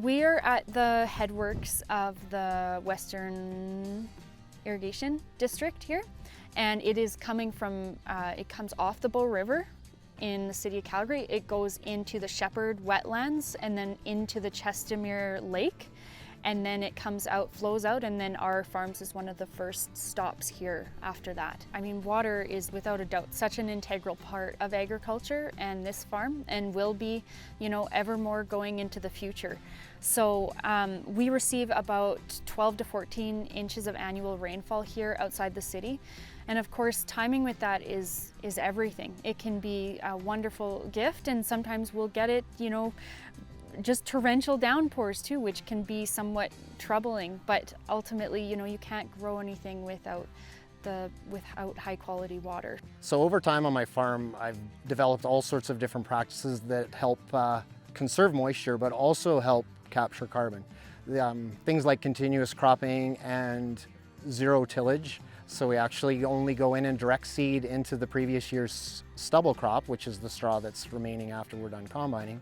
We are at the headworks of the Western Irrigation District here, and it is coming from, it comes off the Bow River in the city of Calgary. It goes into the Shepherd wetlands and then into the Chestermere Lake, and then it comes out, flows out, and then our farms is one of the first stops here after that. I mean, water is without a doubt such an integral part of agriculture and this farm, and will be, you know, ever more going into the future. So we receive about 12 to 14 inches of annual rainfall here outside the city. And of course, timing with that is everything. It can be a wonderful gift, and sometimes we'll get it, you know, just torrential downpours too, which can be somewhat troubling. But ultimately, you know, you can't grow anything without high quality water. So over time on my farm, I've developed all sorts of different practices that help conserve moisture, but also help capture carbon. Things like continuous cropping and zero tillage. So we actually only go in and direct seed into the previous year's stubble crop, which is the straw that's remaining after we're done combining.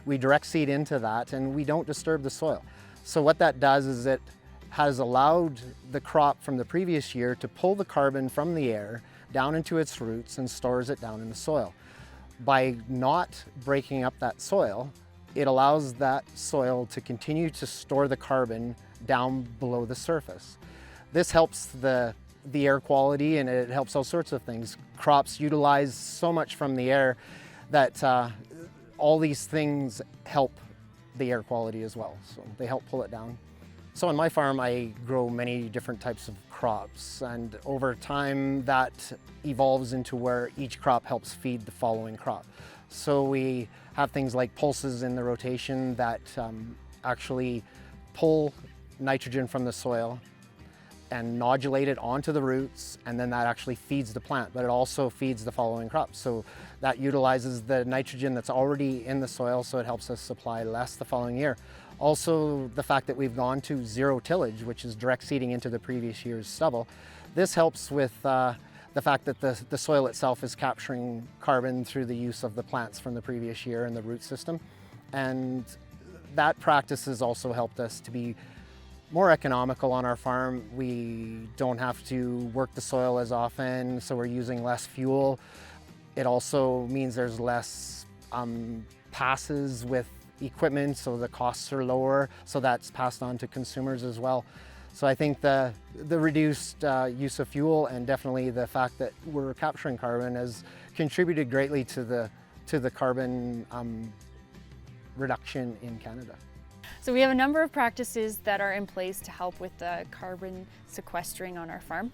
We direct seed into that, and we don't disturb the soil. So what that does is it has allowed the crop from the previous year to pull the carbon from the air down into its roots and stores it down in the soil. By not breaking up that soil, it allows that soil to continue to store the carbon down below the surface. This helps the air quality, and it helps all sorts of things. Crops utilize so much from the air that all these things help the air quality as well. So they help pull it down. So on my farm, I grow many different types of crops, and over time that evolves into where each crop helps feed the following crop. So we have things like pulses in the rotation that actually pull nitrogen from the soil and nodulate it onto the roots, and then that actually feeds the plant, but it also feeds the following crops. So that utilizes the nitrogen that's already in the soil, so it helps us supply less the following year. Also, the fact that we've gone to zero tillage, which is direct seeding into the previous year's stubble, this helps with the fact that the soil itself is capturing carbon through the use of the plants from the previous year in the root system. And that practice has also helped us to be more economical on our farm. We don't have to work the soil as often, so we're using less fuel. It also means there's less passes with equipment, so the costs are lower, so that's passed on to consumers as well. So I think the reduced use of fuel, and definitely the fact that we're capturing carbon, has contributed greatly to the carbon reduction in Canada. So we have a number of practices that are in place to help with the carbon sequestering on our farm.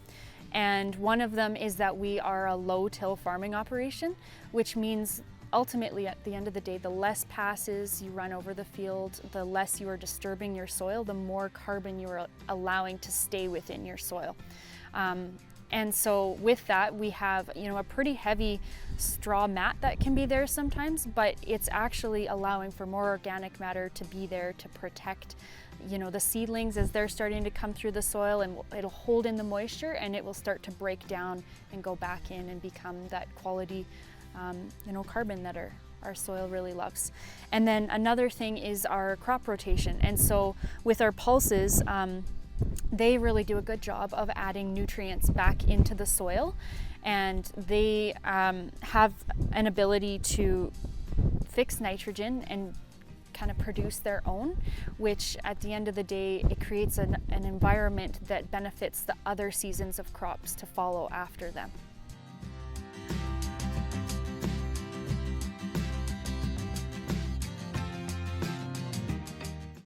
And one of them is that we are a low-till farming operation, which means ultimately at the end of the day, the less passes you run over the field, the less you are disturbing your soil, the more carbon you are allowing to stay within your soil. And so with that, we have, you know, a pretty heavy straw mat that can be there sometimes, but it's actually allowing for more organic matter to be there to protect, you know, the seedlings as they're starting to come through the soil, and it'll hold in the moisture, and it will start to break down and go back in and become that quality, you know, carbon that our soil really loves. And then another thing is our crop rotation. And so with our pulses, they really do a good job of adding nutrients back into the soil, and they have an ability to fix nitrogen and kind of produce their own, which at the end of the day, it creates an environment that benefits the other seasons of crops to follow after them.